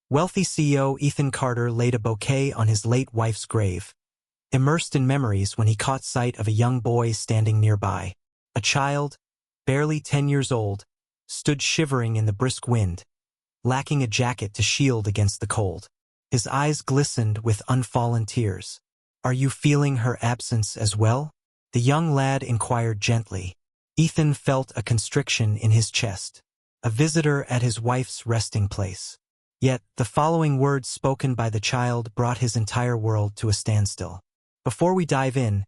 Wealthy CEO Ethan Carter laid a bouquet on his late wife's grave, immersed in memories when he caught sight of a young boy standing nearby. A child, barely 10 years old, stood shivering in the brisk wind, lacking a jacket to shield against the cold. His eyes glistened with unfallen tears. "Are you feeling her absence as well?" the young lad inquired gently. Ethan felt a constriction in his chest. A visitor at his wife's resting place. Yet, the following words spoken by the child brought his entire world to a standstill. Before we dive in,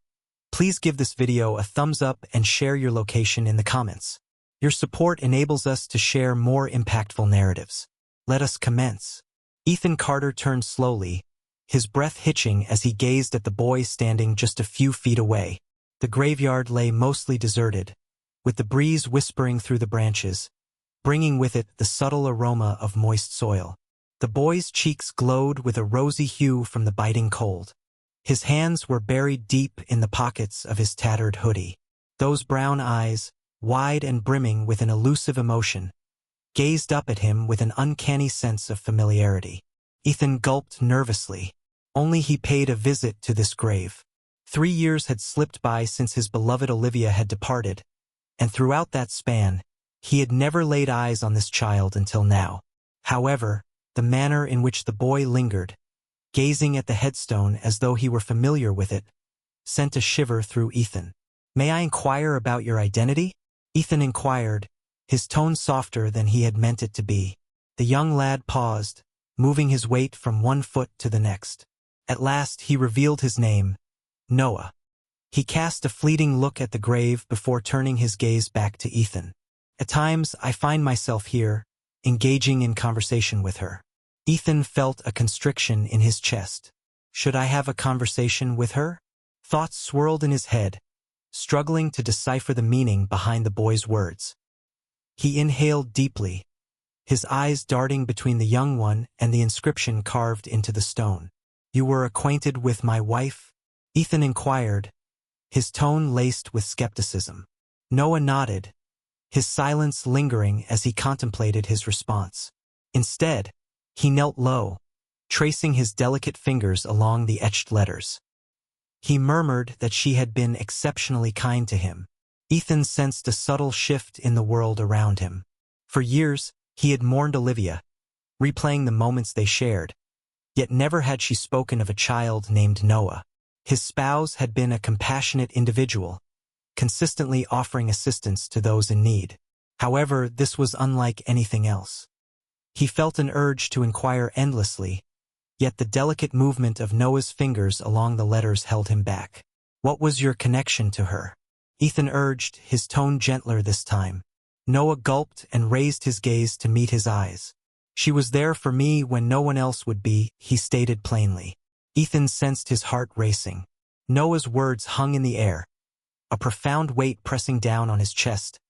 please give this video a thumbs up and share your location in the comments. Your support enables us to share more impactful narratives. Let us commence. Ethan Carter turned slowly, his breath hitching as he gazed at the boy standing just a few feet away. The graveyard lay mostly deserted, with the breeze whispering through the branches, bringing with it the subtle aroma of moist soil. The boy's cheeks glowed with a rosy hue from the biting cold. His hands were buried deep in the pockets of his tattered hoodie. Those brown eyes, wide and brimming with an elusive emotion, gazed up at him with an uncanny sense of familiarity. Ethan gulped nervously. Only he paid a visit to this grave. 3 years had slipped by since his beloved Olivia had departed, and throughout that span, he had never laid eyes on this child until now. However, the manner in which the boy lingered, gazing at the headstone as though he were familiar with it, sent a shiver through Ethan. "May I inquire about your identity?" Ethan inquired, his tone softer than he had meant it to be. The young lad paused, moving his weight from one foot to the next. At last he revealed his name, Noah. He cast a fleeting look at the grave before turning his gaze back to Ethan. "At times, I find myself here, engaging in conversation with her." Ethan felt a constriction in his chest. Should I have a conversation with her? Thoughts swirled in his head, struggling to decipher the meaning behind the boy's words. He inhaled deeply, his eyes darting between the young one and the inscription carved into the stone. "You were acquainted with my wife?" Ethan inquired, his tone laced with skepticism. Noah nodded, his silence lingering as he contemplated his response. Instead, he knelt low, tracing his delicate fingers along the etched letters. He murmured that she had been exceptionally kind to him. Ethan sensed a subtle shift in the world around him. For years, he had mourned Olivia, replaying the moments they shared, yet never had she spoken of a child named Noah. His spouse had been a compassionate individual, consistently offering assistance to those in need. However, this was unlike anything else. He felt an urge to inquire endlessly, yet the delicate movement of Noah's fingers along the letters held him back. "What was your connection to her?" Ethan urged, his tone gentler this time. Noah gulped and raised his gaze to meet his eyes. "She was there for me when no one else would be," he stated plainly. Ethan sensed his heart racing. Noah's words hung in the air, a profound weight pressing down on his chest,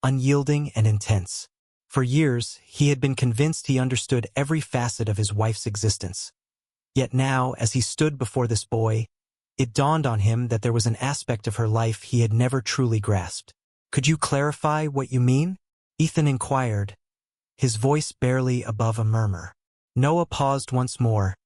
unyielding and intense. For years, he had been convinced he understood every facet of his wife's existence. Yet now, as he stood before this boy, it dawned on him that there was an aspect of her life he had never truly grasped. "Could you clarify what you mean?" Ethan inquired, his voice barely above a murmur. Noah paused once more,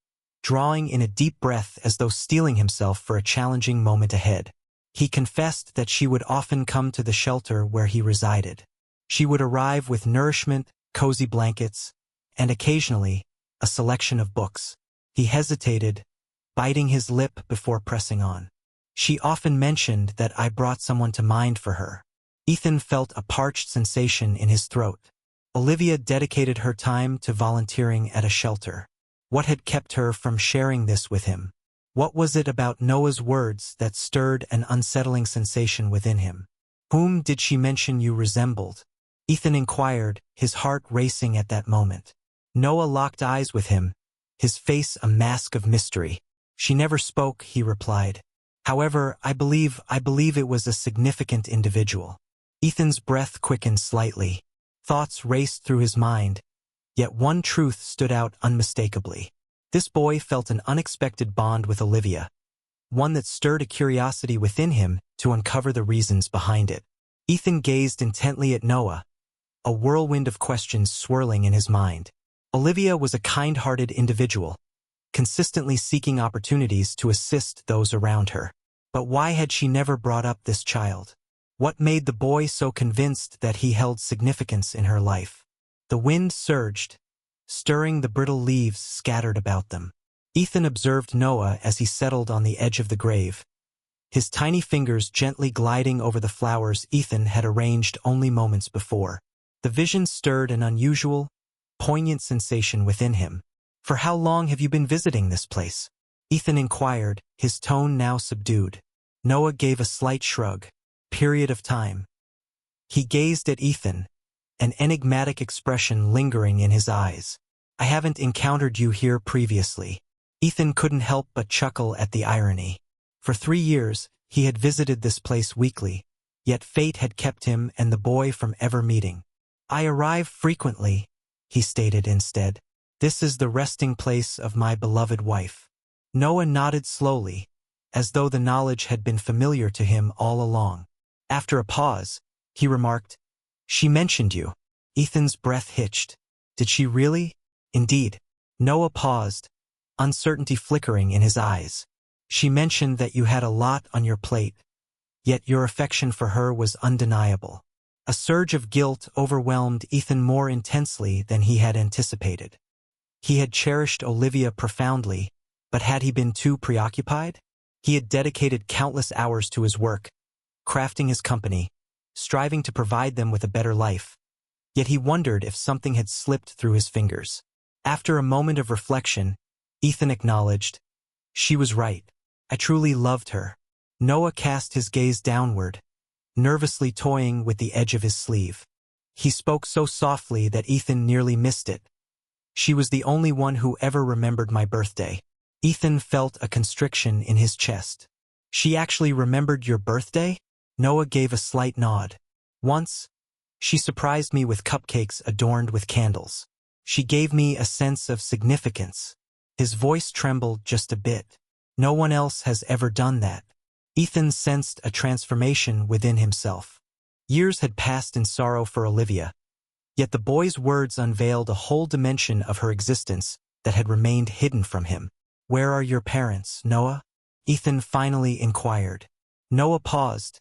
drawing in a deep breath as though steeling himself for a challenging moment ahead. He confessed that she would often come to the shelter where he resided. She would arrive with nourishment, cozy blankets, and occasionally, a selection of books. He hesitated, biting his lip before pressing on. "She often mentioned that I brought someone to mind for her." Ethan felt a parched sensation in his throat. Olivia dedicated her time to volunteering at a shelter. What had kept her from sharing this with him? What was it about Noah's words that stirred an unsettling sensation within him? "Whom did she mention you resembled?" Ethan inquired, his heart racing at that moment. Noah locked eyes with him, his face a mask of mystery. "She never spoke," he replied. "However, I believe it was a significant individual." Ethan's breath quickened slightly. Thoughts raced through his mind, yet one truth stood out unmistakably. This boy felt an unexpected bond with Olivia, one that stirred a curiosity within him to uncover the reasons behind it. Ethan gazed intently at Noah, a whirlwind of questions swirling in his mind. Olivia was a kind-hearted individual, consistently seeking opportunities to assist those around her. But why had she never brought up this child? What made the boy so convinced that he held significance in her life? The wind surged, stirring the brittle leaves scattered about them. Ethan observed Noah as he settled on the edge of the grave, his tiny fingers gently gliding over the flowers Ethan had arranged only moments before. The vision stirred an unusual, poignant sensation within him. "For how long have you been visiting this place?" Ethan inquired, his tone now subdued. Noah gave a slight shrug. "Period of time." He gazed at Ethan, an enigmatic expression lingering in his eyes. "I haven't encountered you here previously." Ethan couldn't help but chuckle at the irony. For 3 years, he had visited this place weekly, yet fate had kept him and the boy from ever meeting. "I arrive frequently," he stated instead. "This is the resting place of my beloved wife." Noah nodded slowly, as though the knowledge had been familiar to him all along. After a pause, he remarked, "She mentioned you." Ethan's breath hitched. "Did she really?" "Indeed." Noah paused, uncertainty flickering in his eyes. "She mentioned that you had a lot on your plate, yet your affection for her was undeniable." A surge of guilt overwhelmed Ethan more intensely than he had anticipated. He had cherished Olivia profoundly, but had he been too preoccupied? He had dedicated countless hours to his work, crafting his company, striving to provide them with a better life. Yet he wondered if something had slipped through his fingers. After a moment of reflection, Ethan acknowledged, "She was right. I truly loved her." Noah cast his gaze downward, nervously toying with the edge of his sleeve. He spoke so softly that Ethan nearly missed it. "She was the only one who ever remembered my birthday." Ethan felt a constriction in his chest. "She actually remembered your birthday?" Noah gave a slight nod. "Once, she surprised me with cupcakes adorned with candles. She gave me a sense of significance." His voice trembled just a bit. "No one else has ever done that." Ethan sensed a transformation within himself. Years had passed in sorrow for Olivia, yet the boy's words unveiled a whole dimension of her existence that had remained hidden from him. "Where are your parents, Noah?" Ethan finally inquired. Noah paused,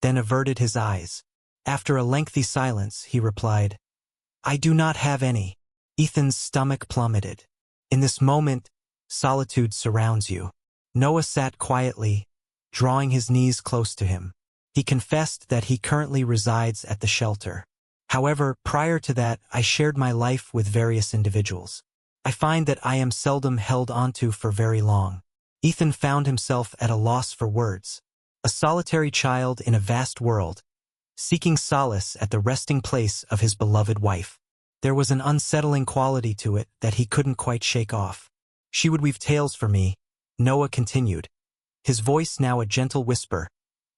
then averted his eyes. After a lengthy silence, he replied, "I do not have any." Ethan's stomach plummeted. In this moment, solitude surrounds you. Noah sat quietly, drawing his knees close to him. He confessed that he currently resides at the shelter. "However, prior to that, I shared my life with various individuals. I find that I am seldom held onto for very long." Ethan found himself at a loss for words. A solitary child in a vast world, seeking solace at the resting place of his beloved wife. There was an unsettling quality to it that he couldn't quite shake off. "She would weave tales for me," Noah continued, his voice now a gentle whisper,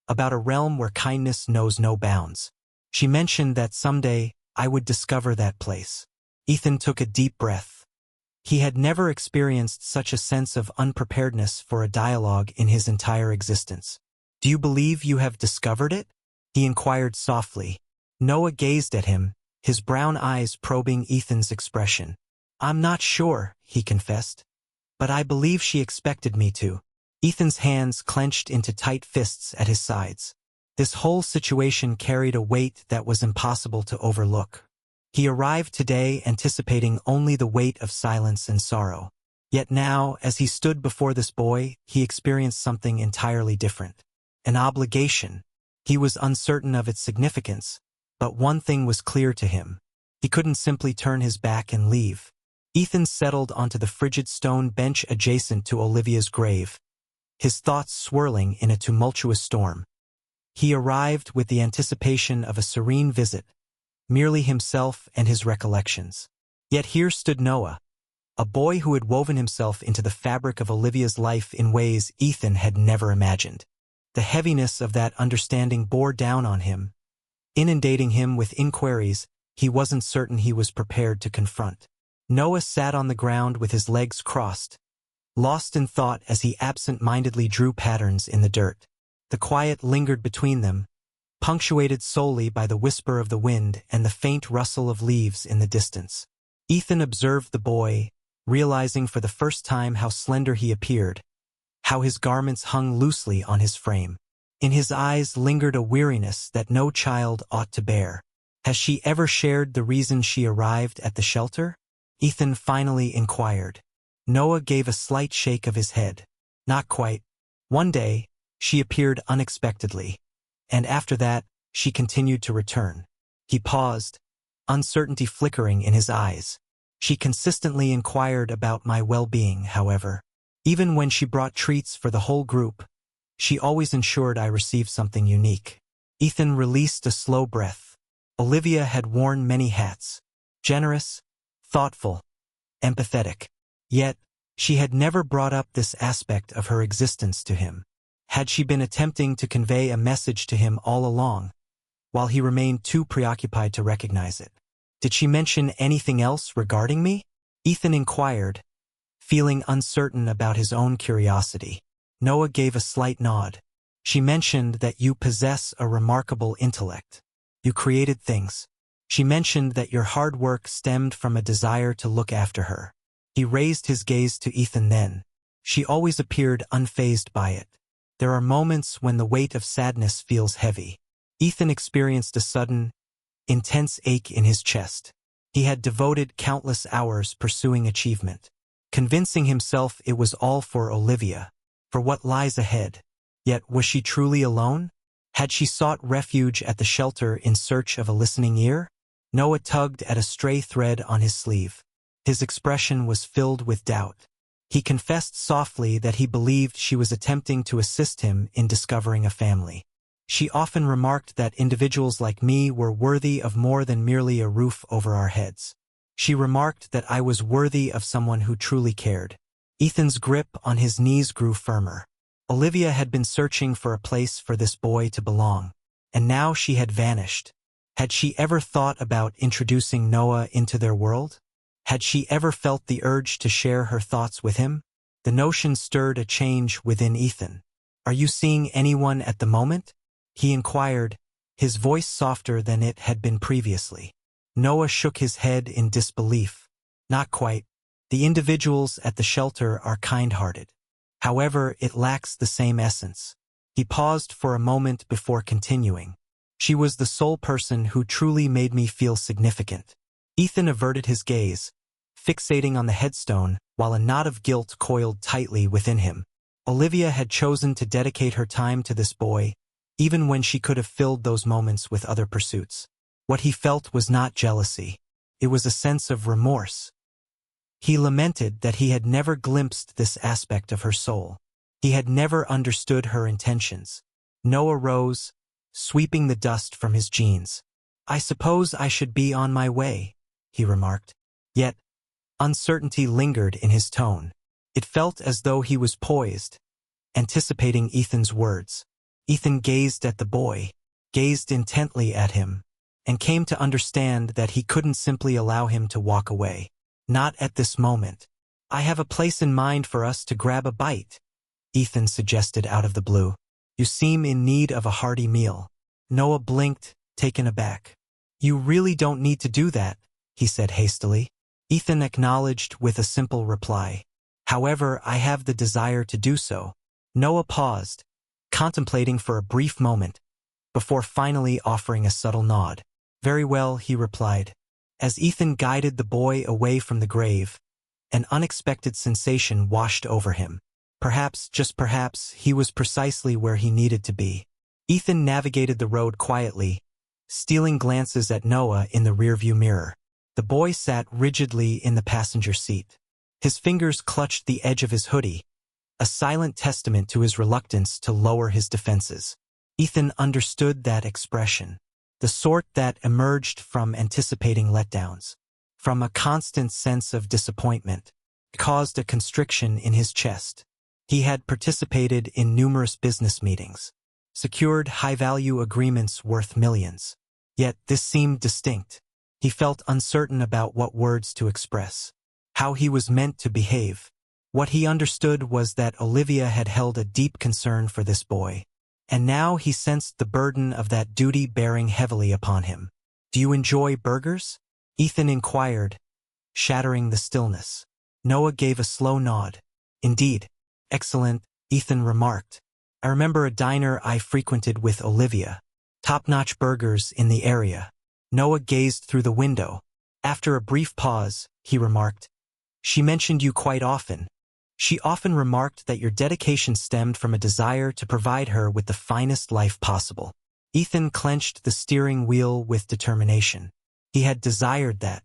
"about a realm where kindness knows no bounds. She mentioned that someday I would discover that place." Ethan took a deep breath. He had never experienced such a sense of unpreparedness for a dialogue in his entire existence. "Do you believe you have discovered it?" he inquired softly. Noah gazed at him, his brown eyes probing Ethan's expression. "I'm not sure," he confessed, "but I believe she expected me to." Ethan's hands clenched into tight fists at his sides. This whole situation carried a weight that was impossible to overlook. He arrived today anticipating only the weight of silence and sorrow. Yet now, as he stood before this boy, he experienced something entirely different. An obligation. He was uncertain of its significance, but one thing was clear to him. He couldn't simply turn his back and leave. Ethan settled onto the frigid stone bench adjacent to Olivia's grave, his thoughts swirling in a tumultuous storm. He arrived with the anticipation of a serene visit, merely himself and his recollections. Yet here stood Noah, a boy who had woven himself into the fabric of Olivia's life in ways Ethan had never imagined. The heaviness of that understanding bore down on him, inundating him with inquiries he wasn't certain he was prepared to confront. Noah sat on the ground with his legs crossed, lost in thought as he absent-mindedly drew patterns in the dirt. The quiet lingered between them, punctuated solely by the whisper of the wind and the faint rustle of leaves in the distance. Ethan observed the boy, realizing for the first time how slender he appeared, how his garments hung loosely on his frame. In his eyes lingered a weariness that no child ought to bear. Has she ever shared the reason she arrived at the shelter? Ethan finally inquired. Noah gave a slight shake of his head. Not quite. One day, she appeared unexpectedly. And after that, she continued to return. He paused, uncertainty flickering in his eyes. She consistently inquired about my well-being, however. Even when she brought treats for the whole group, she always ensured I received something unique. Ethan released a slow breath. Olivia had worn many hats. Generous, thoughtful, empathetic. Yet, she had never brought up this aspect of her existence to him. Had she been attempting to convey a message to him all along, while he remained too preoccupied to recognize it? Did she mention anything else regarding me? Ethan inquired, feeling uncertain about his own curiosity. Noah gave a slight nod. She mentioned that you possess a remarkable intellect. You created things. She mentioned that your hard work stemmed from a desire to look after her. He raised his gaze to Ethan then. She always appeared unfazed by it. There are moments when the weight of sadness feels heavy. Ethan experienced a sudden, intense ache in his chest. He had devoted countless hours pursuing achievement, convincing himself it was all for Olivia, for what lies ahead. Yet was she truly alone? Had she sought refuge at the shelter in search of a listening ear? Noah tugged at a stray thread on his sleeve. His expression was filled with doubt. He confessed softly that he believed she was attempting to assist him in discovering a family. She often remarked that individuals like me were worthy of more than merely a roof over our heads. She remarked that I was worthy of someone who truly cared. Ethan's grip on his knees grew firmer. Olivia had been searching for a place for this boy to belong, and now she had vanished. Had she ever thought about introducing Noah into their world? Had she ever felt the urge to share her thoughts with him? The notion stirred a change within Ethan. Are you seeing anyone at the moment? He inquired, his voice softer than it had been previously. Noah shook his head in disbelief. Not quite. The individuals at the shelter are kind-hearted. However, it lacks the same essence. He paused for a moment before continuing. She was the sole person who truly made me feel significant. Ethan averted his gaze, fixating on the headstone, while a knot of guilt coiled tightly within him. Olivia had chosen to dedicate her time to this boy, even when she could have filled those moments with other pursuits. What he felt was not jealousy. It was a sense of remorse. He lamented that he had never glimpsed this aspect of her soul. He had never understood her intentions. Noah rose, sweeping the dust from his jeans. I suppose I should be on my way, he remarked. Yet, uncertainty lingered in his tone. It felt as though he was poised, anticipating Ethan's words. Ethan gazed at the boy, gazed intently at him, and came to understand that he couldn't simply allow him to walk away. Not at this moment. I have a place in mind for us to grab a bite, Ethan suggested out of the blue. You seem in need of a hearty meal. Noah blinked, taken aback. You really don't need to do that, he said hastily. Ethan acknowledged with a simple reply. However, I have the desire to do so. Noah paused, contemplating for a brief moment, before finally offering a subtle nod. Very well, he replied. As Ethan guided the boy away from the grave, an unexpected sensation washed over him. Perhaps, just perhaps, he was precisely where he needed to be. Ethan navigated the road quietly, stealing glances at Noah in the rearview mirror. The boy sat rigidly in the passenger seat. His fingers clutched the edge of his hoodie, a silent testament to his reluctance to lower his defenses. Ethan understood that expression, the sort that emerged from anticipating letdowns, from a constant sense of disappointment. It caused a constriction in his chest. He had participated in numerous business meetings, secured high-value agreements worth millions. Yet this seemed distinct. He felt uncertain about what words to express, how he was meant to behave. What he understood was that Olivia had held a deep concern for this boy, and now he sensed the burden of that duty bearing heavily upon him. Do you enjoy burgers? Ethan inquired, shattering the stillness. Noah gave a slow nod. Indeed. Excellent, Ethan remarked. I remember a diner I frequented with Olivia. Top-notch burgers in the area. Noah gazed through the window. After a brief pause, he remarked, She mentioned you quite often. She often remarked that your dedication stemmed from a desire to provide her with the finest life possible. Ethan clenched the steering wheel with determination. He had desired that.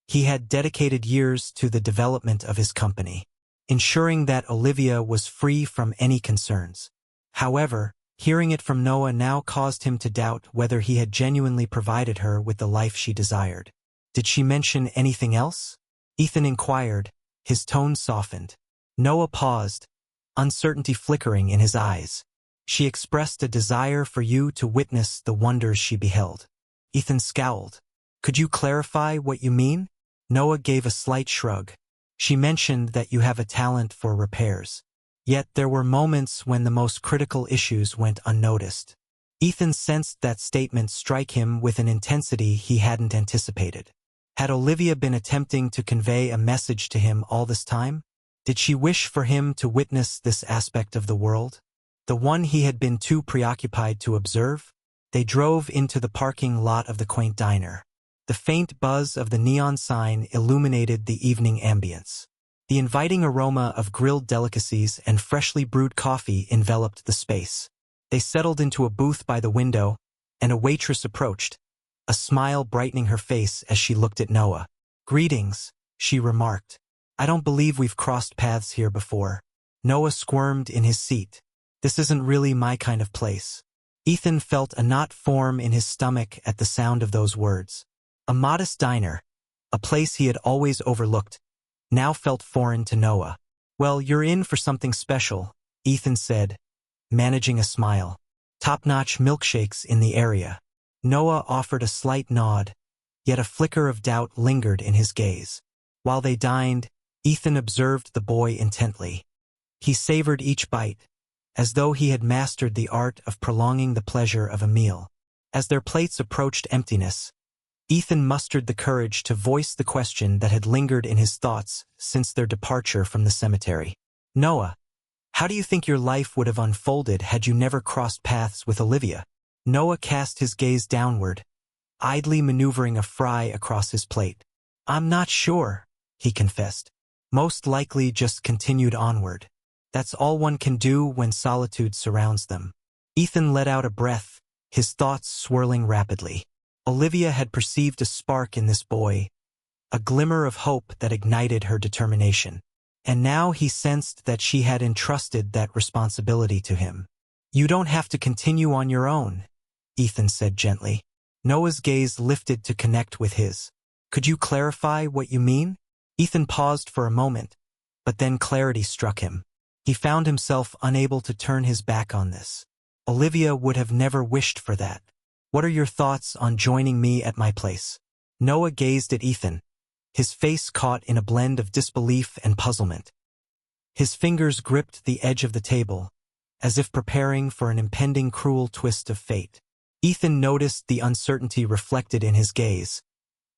He had dedicated years to the development of his company, ensuring that Olivia was free from any concerns. However, hearing it from Noah now caused him to doubt whether he had genuinely provided her with the life she desired. Did she mention anything else? Ethan inquired, his tone softened. Noah paused, uncertainty flickering in his eyes. She expressed a desire for you to witness the wonders she beheld. Ethan scowled. Could you clarify what you mean? Noah gave a slight shrug. She mentioned that you have a talent for repairs. Yet there were moments when the most critical issues went unnoticed. Ethan sensed that statement strike him with an intensity he hadn't anticipated. Had Olivia been attempting to convey a message to him all this time? Did she wish for him to witness this aspect of the world? The one he had been too preoccupied to observe? They drove into the parking lot of the quaint diner. The faint buzz of the neon sign illuminated the evening ambience. The inviting aroma of grilled delicacies and freshly brewed coffee enveloped the space. They settled into a booth by the window, and a waitress approached, a smile brightening her face as she looked at Noah. Greetings, she remarked. I don't believe we've crossed paths here before. Noah squirmed in his seat. This isn't really my kind of place. Ethan felt a knot form in his stomach at the sound of those words. A modest diner, a place he had always overlooked, now felt foreign to Noah. Well, you're in for something special, Ethan said, managing a smile. Top-notch milkshakes in the area. Noah offered a slight nod, yet a flicker of doubt lingered in his gaze. While they dined, Ethan observed the boy intently. He savored each bite, as though he had mastered the art of prolonging the pleasure of a meal. As their plates approached emptiness, Ethan mustered the courage to voice the question that had lingered in his thoughts since their departure from the cemetery. Noah, how do you think your life would have unfolded had you never crossed paths with Olivia? Noah cast his gaze downward, idly maneuvering a fry across his plate. I'm not sure, he confessed. Most likely just continued onward. That's all one can do when solitude surrounds them. Ethan let out a breath, his thoughts swirling rapidly. Olivia had perceived a spark in this boy, a glimmer of hope that ignited her determination. And now he sensed that she had entrusted that responsibility to him. You don't have to continue on your own, Ethan said gently. Noah's gaze lifted to connect with his. Could you clarify what you mean? Ethan paused for a moment, but then clarity struck him. He found himself unable to turn his back on this. Olivia would have never wished for that. What are your thoughts on joining me at my place? Noah gazed at Ethan, his face caught in a blend of disbelief and puzzlement. His fingers gripped the edge of the table, as if preparing for an impending cruel twist of fate. Ethan noticed the uncertainty reflected in his gaze,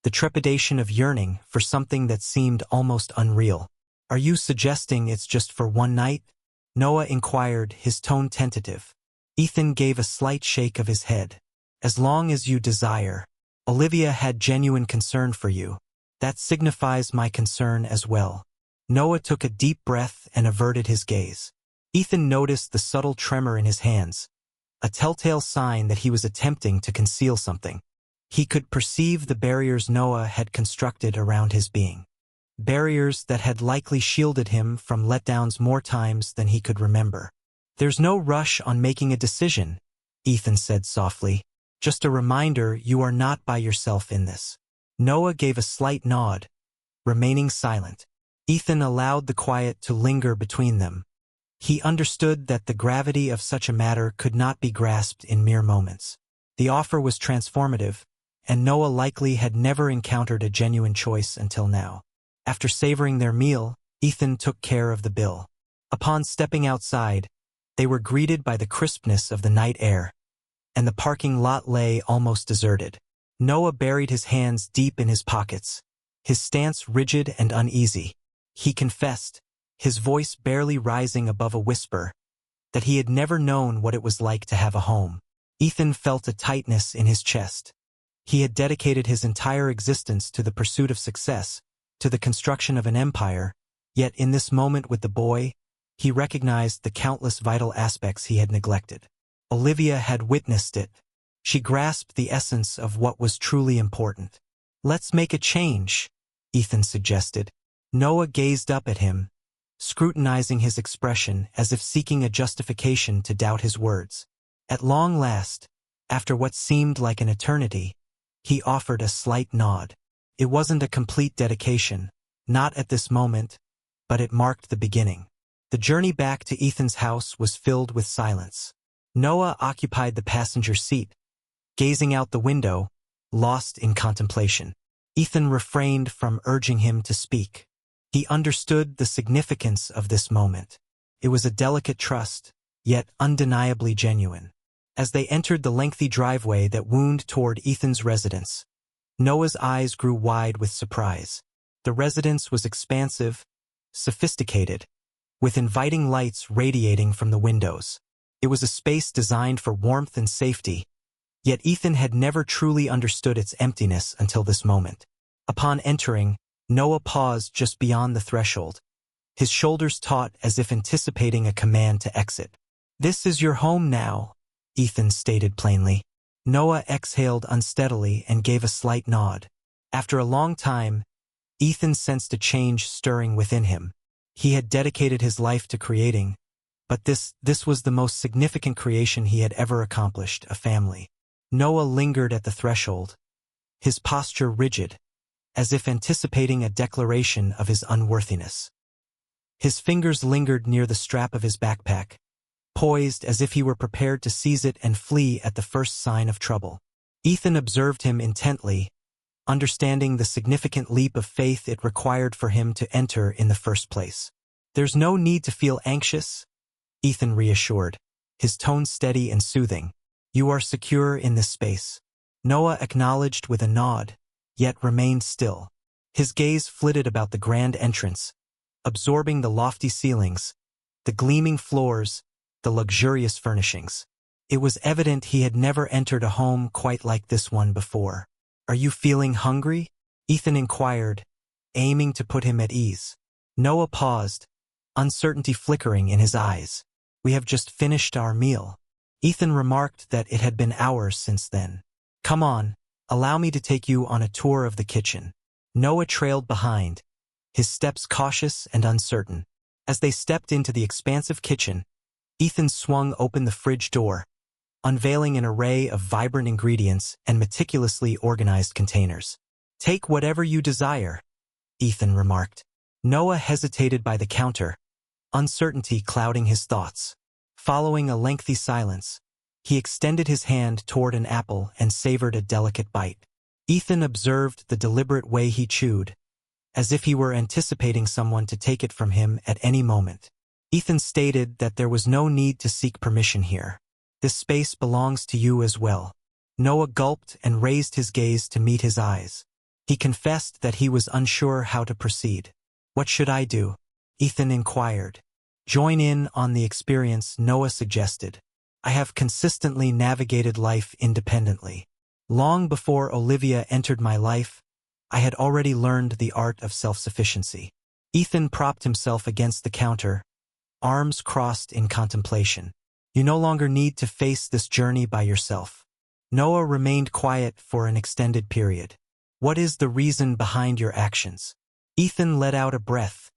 the trepidation of yearning for something that seemed almost unreal. Are you suggesting it's just for one night? Noah inquired, his tone tentative. Ethan gave a slight shake of his head. As long as you desire. Olivia had genuine concern for you. That signifies my concern as well. Noah took a deep breath and averted his gaze. Ethan noticed the subtle tremor in his hands, a telltale sign that he was attempting to conceal something. He could perceive the barriers Noah had constructed around his being. Barriers that had likely shielded him from letdowns more times than he could remember. There's no rush on making a decision, Ethan said softly. Just a reminder you are not by yourself in this. Noah gave a slight nod, remaining silent. Ethan allowed the quiet to linger between them. He understood that the gravity of such a matter could not be grasped in mere moments. The offer was transformative, and Noah likely had never encountered a genuine choice until now. After savoring their meal, Ethan took care of the bill. Upon stepping outside, they were greeted by the crispness of the night air, and the parking lot lay almost deserted. Noah buried his hands deep in his pockets, his stance rigid and uneasy. He confessed, his voice barely rising above a whisper, that he had never known what it was like to have a home. Ethan felt a tightness in his chest. He had dedicated his entire existence to the pursuit of success, to the construction of an empire, yet in this moment with the boy, he recognized the countless vital aspects he had neglected. Olivia had witnessed it. She grasped the essence of what was truly important. "Let's make a change," Ethan suggested. Noah gazed up at him, scrutinizing his expression as if seeking a justification to doubt his words. At long last, after what seemed like an eternity, he offered a slight nod. It wasn't a complete dedication, not at this moment, but it marked the beginning. The journey back to Ethan's house was filled with silence. Noah occupied the passenger seat, gazing out the window, lost in contemplation. Ethan refrained from urging him to speak. He understood the significance of this moment. It was a delicate trust, yet undeniably genuine. As they entered the lengthy driveway that wound toward Ethan's residence, Noah's eyes grew wide with surprise. The residence was expansive, sophisticated, with inviting lights radiating from the windows. It was a space designed for warmth and safety, yet Ethan had never truly understood its emptiness until this moment. Upon entering, Noah paused just beyond the threshold, his shoulders taut as if anticipating a command to exit. "This is your home now," Ethan stated plainly. Noah exhaled unsteadily and gave a slight nod. After a long time, Ethan sensed a change stirring within him. He had dedicated his life to creating, but this was the most significant creation he had ever accomplished, a family. Noah lingered at the threshold, his posture rigid, as if anticipating a declaration of his unworthiness. His fingers lingered near the strap of his backpack, poised as if he were prepared to seize it and flee at the first sign of trouble. Ethan observed him intently, understanding the significant leap of faith it required for him to enter in the first place. "There's no need to feel anxious," Ethan reassured, his tone steady and soothing. "You are secure in this space." Noah acknowledged with a nod, yet remained still. His gaze flitted about the grand entrance, absorbing the lofty ceilings, the gleaming floors, the luxurious furnishings. It was evident he had never entered a home quite like this one before. "Are you feeling hungry?" Ethan inquired, aiming to put him at ease. Noah paused, uncertainty flickering in his eyes. "We have just finished our meal." Ethan remarked that it had been hours since then. "Come on, allow me to take you on a tour of the kitchen." Noah trailed behind, his steps cautious and uncertain. As they stepped into the expansive kitchen, Ethan swung open the fridge door, unveiling an array of vibrant ingredients and meticulously organized containers. "Take whatever you desire," Ethan remarked. Noah hesitated by the counter, uncertainty clouding his thoughts. Following a lengthy silence, he extended his hand toward an apple and savored a delicate bite. Ethan observed the deliberate way he chewed, as if he were anticipating someone to take it from him at any moment. Ethan stated that there was no need to seek permission here. "This space belongs to you as well." Noah gulped and raised his gaze to meet his eyes. He confessed that he was unsure how to proceed. "What should I do?" Ethan inquired. "Join in on the experience," Noah suggested. "I have consistently navigated life independently. Long before Olivia entered my life, I had already learned the art of self-sufficiency." Ethan propped himself against the counter, arms crossed in contemplation. "You no longer need to face this journey by yourself." Noah remained quiet for an extended period. "What is the reason behind your actions?" Ethan let out a breath,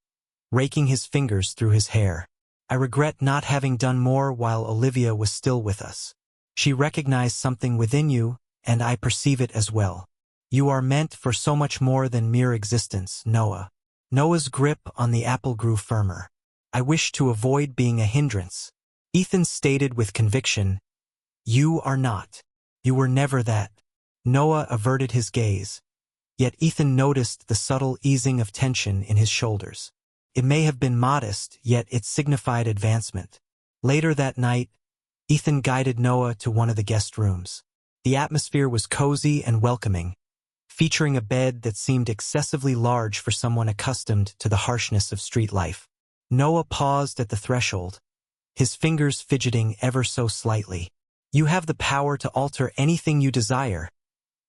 raking his fingers through his hair. "I regret not having done more while Olivia was still with us. She recognized something within you, and I perceive it as well. You are meant for so much more than mere existence, Noah." Noah's grip on the apple grew firmer. "I wish to avoid being a hindrance." Ethan stated with conviction, "You are not. You were never that." Noah averted his gaze, yet Ethan noticed the subtle easing of tension in his shoulders. It may have been modest, yet it signified advancement. Later that night, Ethan guided Noah to one of the guest rooms. The atmosphere was cozy and welcoming, featuring a bed that seemed excessively large for someone accustomed to the harshness of street life. Noah paused at the threshold, his fingers fidgeting ever so slightly. "You have the power to alter anything you desire,"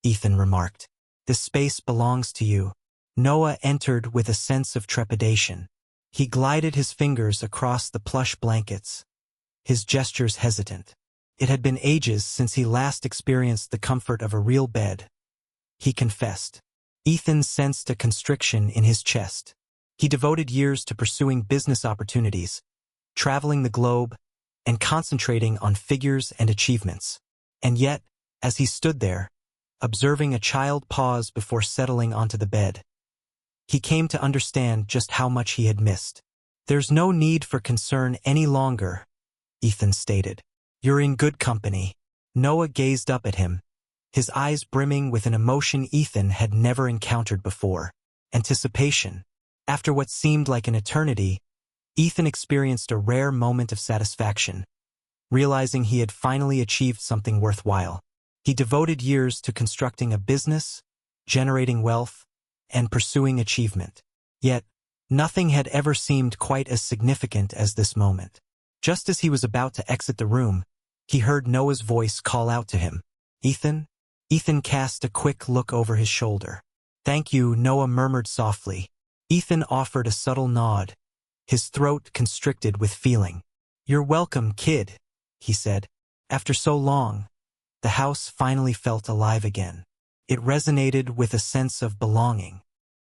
Ethan remarked. "This space belongs to you." Noah entered with a sense of trepidation. He glided his fingers across the plush blankets, his gestures hesitant. It had been ages since he last experienced the comfort of a real bed, he confessed. Ethan sensed a constriction in his chest. He devoted years to pursuing business opportunities, traveling the globe, and concentrating on figures and achievements. And yet, as he stood there, observing a child pause before settling onto the bed, he came to understand just how much he had missed. "There's no need for concern any longer," Ethan stated. "You're in good company." Noah gazed up at him, his eyes brimming with an emotion Ethan had never encountered before: anticipation. After what seemed like an eternity, Ethan experienced a rare moment of satisfaction, realizing he had finally achieved something worthwhile. He devoted years to constructing a business, generating wealth, and pursuing achievement. Yet, nothing had ever seemed quite as significant as this moment. Just as he was about to exit the room, he heard Noah's voice call out to him. "Ethan?" Ethan cast a quick look over his shoulder. "Thank you," Noah murmured softly. Ethan offered a subtle nod, his throat constricted with feeling. "You're welcome, kid," he said. After so long, the house finally felt alive again. It resonated with a sense of belonging.